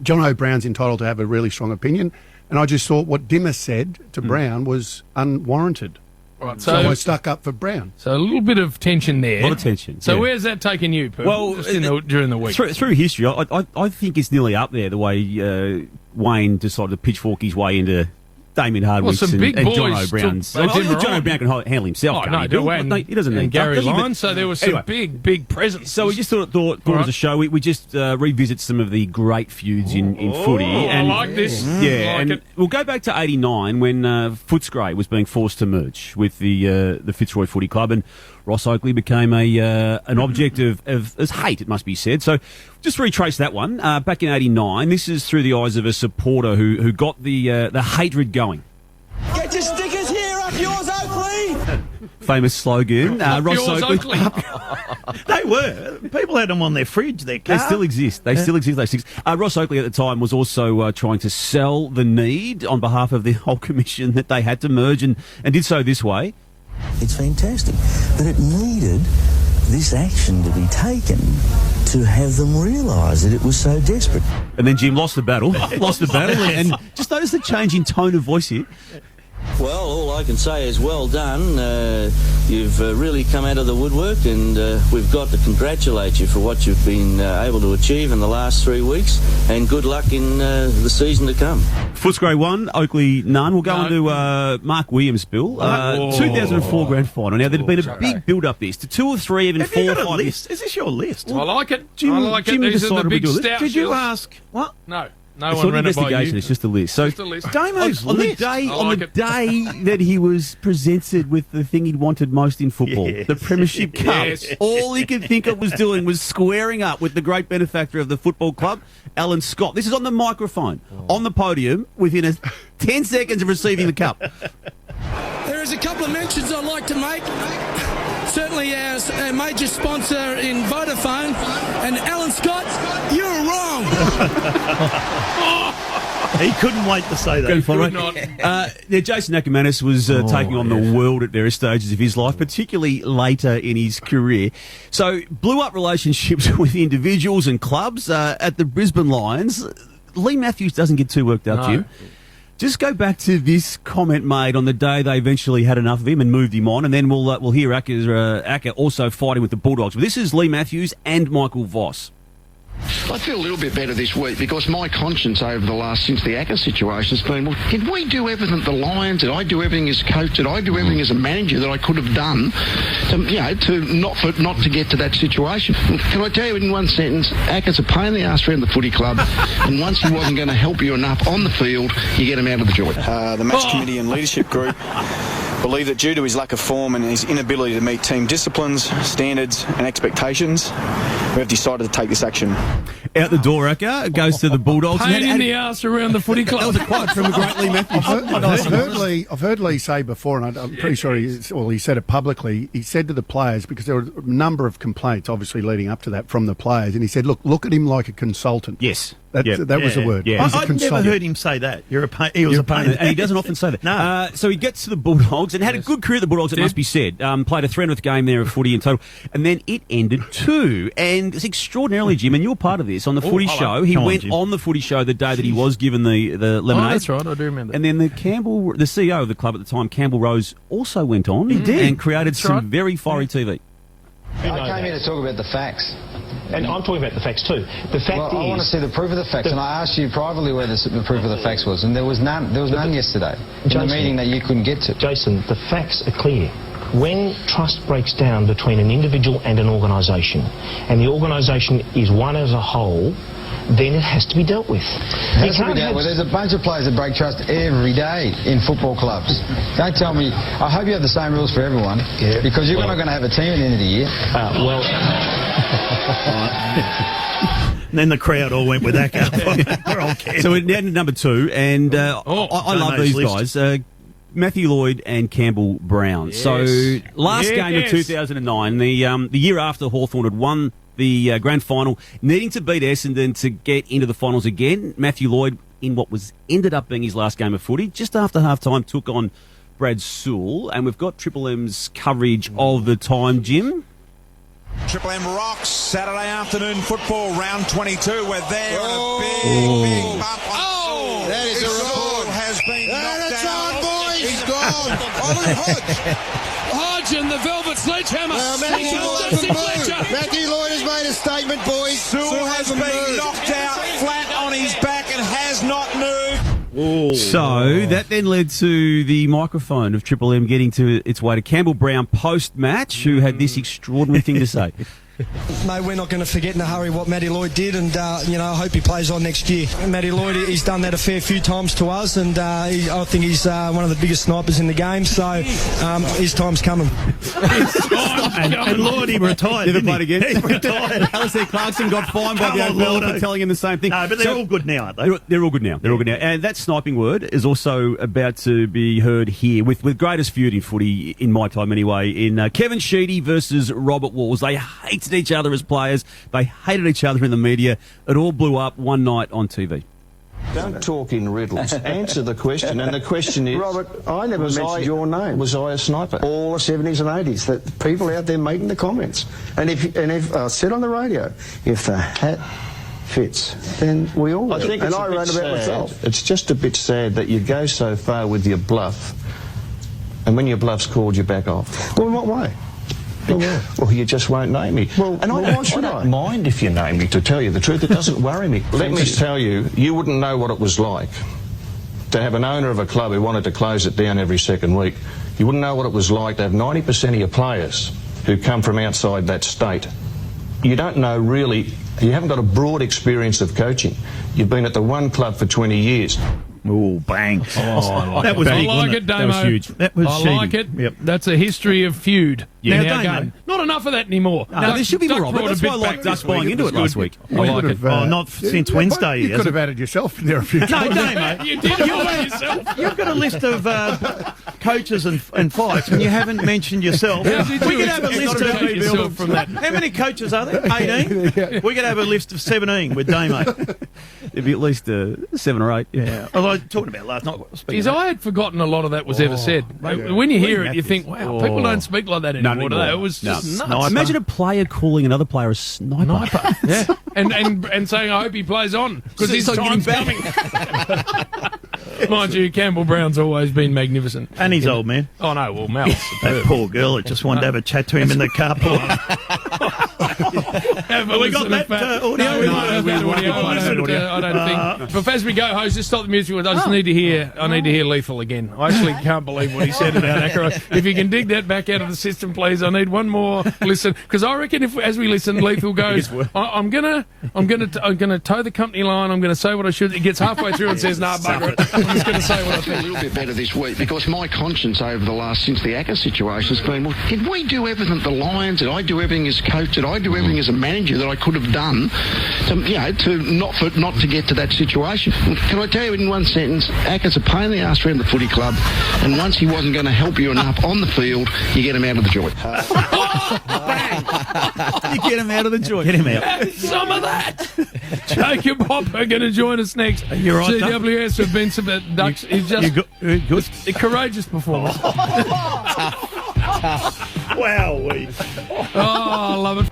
John Brown's entitled to have a really strong opinion, and I just thought what Dimmer said to Brown was unwarranted. Right, so I stuck up for Brown. So a little bit of tension there. A lot of tension. So where's that taking you, Pooh? Well, during the week? Through history, I think it's nearly up there, the way Wayne decided to pitchfork his way into Damien Hardwick's and John Brown's. John Brown can handle himself. He doesn't need Gary Lyons. So there was some big presence. So we just thought it was a show. We just revisit some of the great feuds in footy. And, I like this. Yeah, and we'll go back to '89 when Footscray was being forced to merge with the Fitzroy Footy Club, and Ross Oakley became an object of hate, it must be said. So just retrace that one. Back in '89, this is through the eyes of a supporter who got the hatred going. Get your stickers here, up yours, Oakley! Famous slogan. Ross Oakley. They were. People had them on their fridge, their car. They still exist. Those stickers. Ross Oakley at the time was also trying to sell the need on behalf of the whole commission that they had to merge, and did so this way. It's fantastic. But it needed this action to be taken to have them realise that it was so desperate. And then Jim lost the battle. And just notice the change in tone of voice here. Well, all I can say is well done. You've really come out of the woodwork, and we've got to congratulate you for what you've been able to achieve in the last 3 weeks, and good luck in the season to come. Footscray 1, Oakley none. We'll go on to Mark Williams, Bill. 2004 grand final. Now, there'd been a big build-up this to 2 or 3, even 4 or 5 list? Is this your list? I like it. Jim, I like it. These are the big stout. Did you ask? What? No. It's not an investigation, it's just a list. So, Damo's on list. the day that he was presented with the thing he'd wanted most in football, the Premiership Cup, all he could think of was doing was squaring up with the great benefactor of the football club, Alan Scott. This is on the microphone, on the podium, within 10 seconds of receiving the cup. There is a couple of mentions I'd like to make. Certainly as a major sponsor in Vodafone, and Alan Scott, you're wrong. He couldn't wait to say that. Jason Ackermanis was taking on the world at various stages of his life, particularly later in his career. So blew up relationships with individuals and clubs at the Brisbane Lions. Lee Matthews doesn't get too worked up, Jim. Just go back to this comment made on the day they eventually had enough of him and moved him on, and then we'll hear Acker also fighting with the Bulldogs. But this is Lee Matthews and Michael Voss. I feel a little bit better this week because my conscience since the Acker situation has been, well, did we do everything at the Lions? Did I do everything as coach? Did I do everything as a manager that I could have done to not to get to that situation? Can I tell you in one sentence, Acker's a pain in the arse around the footy club, and once he wasn't going to help you enough on the field, you get him out of the joint. The match committee and leadership group believe that due to his lack of form and his inability to meet team disciplines, standards and expectations, we have decided to take this action. Out the door, Acker goes to the Bulldogs. Pain in the arse around the footy club. That was a quote from the great Lee Matthews. I've heard Lee say before, and I'm pretty sure he said it publicly. He said to the players, because there were a number of complaints, obviously leading up to that, from the players, and he said, "Look at him like a consultant." Yes. That was the word. Yeah. I've never heard him say that. He was a pain. And he doesn't often say that. No. So he gets to the Bulldogs and had a good career at the Bulldogs, it must be said. Played a 300th game there of footy in total. And then it ended 2. And it's extraordinarily, Jim, and you're part of this, on the footy show. He went on the footy show the day that he was given the lemonade. Oh, that's right. I do remember that. And then the CEO of the club at the time, Campbell Rose, also went on. He did. And created some very fiery TV. I came here to talk about the facts. And I'm talking about the facts too. The fact is, I want to see the proof of the facts, and I asked you privately where the proof of the facts was, and there was none. There was none yesterday in the meeting that you couldn't get to. Jason, the facts are clear. When trust breaks down between an individual and an organisation, and the organisation is one as a whole, then it has to be dealt with. There's a bunch of players that break trust every day in football clubs. Don't tell me. I hope you have the same rules for everyone, because you're not going to have a team at the end of the year. And then the crowd all went with Acker. So we're down to number 2, and I love these guys. Matthew Lloyd and Campbell Brown. Yes. So last game of 2009, the year after Hawthorn had won the grand final, needing to beat Essendon to get into the finals again. Matthew Lloyd, in what ended up being his last game of footy, just after half-time took on Brad Sewell, and we've got Triple M's coverage of the time, Jim. Triple M rocks Saturday afternoon football round 22. We're there on a big bump. That is a record. Has been knocked out. Boys. He's gone. Hodge and the Velvet Sledgehammer. Matthew Lloyd has made a statement, boys. Sewell has been knocked out flat on his back and has not moved. So that then led to the microphone of Triple M getting to its way to Campbell Brown post-match, who had this extraordinary thing to say. Mate, we're not going to forget in a hurry what Matty Lloyd did, and I hope he plays on next year. Matty Lloyd, he's done that a fair few times to us, and I think he's one of the biggest snipers in the game, so his time's coming. And Lloyd, he retired. Never played again. He retired. Alistair Clarkson got fined by the AFL for telling him the same thing. No, but they're all good now, aren't they? They're all good now. They're all good now. And that sniping word is also about to be heard here with greatest feud in footy, in my time anyway, in Kevin Sheedy versus Robert Walls. They hated each other as players. They hated each other in the media. It all blew up one night on TV. Don't talk in riddles. Answer the question, and the question is... Robert, I never mentioned your name. Was I a sniper? All the 70s and 80s, that people out there making the comments. And if I said on the radio, if the hat fits, then we all I think and it's I wrote about myself. It's just a bit sad that you go so far with your bluff, and when your bluff's called, you back off. Well, in what way? Well, you just won't name me. Well, and why should I don't mind if you name me, to tell you the truth. It doesn't worry me. Let me tell you, you wouldn't know what it was like to have an owner of a club who wanted to close it down every second week. You wouldn't know what it was like to have 90% of your players who come from outside that state. You don't know really, you haven't got a broad experience of coaching. You've been at the one club for 20 years. Oh, bang. That was big, I like it, Damo. That was huge. That was I like it. Yep. That's a history of feud. Yeah. In our Now, game. Not enough of that anymore. No, there should be more of it. brought That's a why I bit like back us this buying week. into it last week. I like it. Not since Wednesday. You could have added yourself in there a few times. No, mate. You did it by yourself. You've got a list of coaches and fights, and you haven't mentioned yourself. Yeah, We could have a list of take yourself from that. How many coaches are there? 18? We could have a list of 17 with Damo. There'd be at least 7 or 8. Yeah. Although, talking about last night. Because I had forgotten a lot of that was ever said. When you hear it, you think, wow, people don't speak like that anymore, do they? It was just nuts. Imagine a player calling another player a sniper. Yeah. and saying, I hope he plays on, because his time's coming. Mind you, Campbell Brown's always been magnificent. And he's old, man. Oh, no, well, Mal's That poor girl that just wanted to have a chat to him in the carpool. We got that audio. No, we might have that audio. I don't think. But as we go, host, just stop the music. I just need to hear. I need to hear Lethal again. I actually can't believe what he said about Ackroyd. If you can dig that back out of the system, please. I need one more listen, because I reckon if as we listen, Lethal goes, I'm gonna toe the company line. I'm gonna say what I should. It gets halfway through and says, nah, bugger it. I'm just gonna say what I think. A little bit better this week because my conscience over the last since the Acker situation has been, well, did we do everything the Lions? Did I do everything as coach? Did I do everything as a manager that I could have done to not to get to that situation? Can I tell you in one sentence, Acker's a pain in the arse around the footy club, and once he wasn't going to help you enough on the field, you get him out of the joint. You get him out of the joint. Get him out. Some of that. Jacob Hopper going to join us next. You're right, GWS have been some ducks. He's just good. a courageous performance. Wow, Oh, I love it.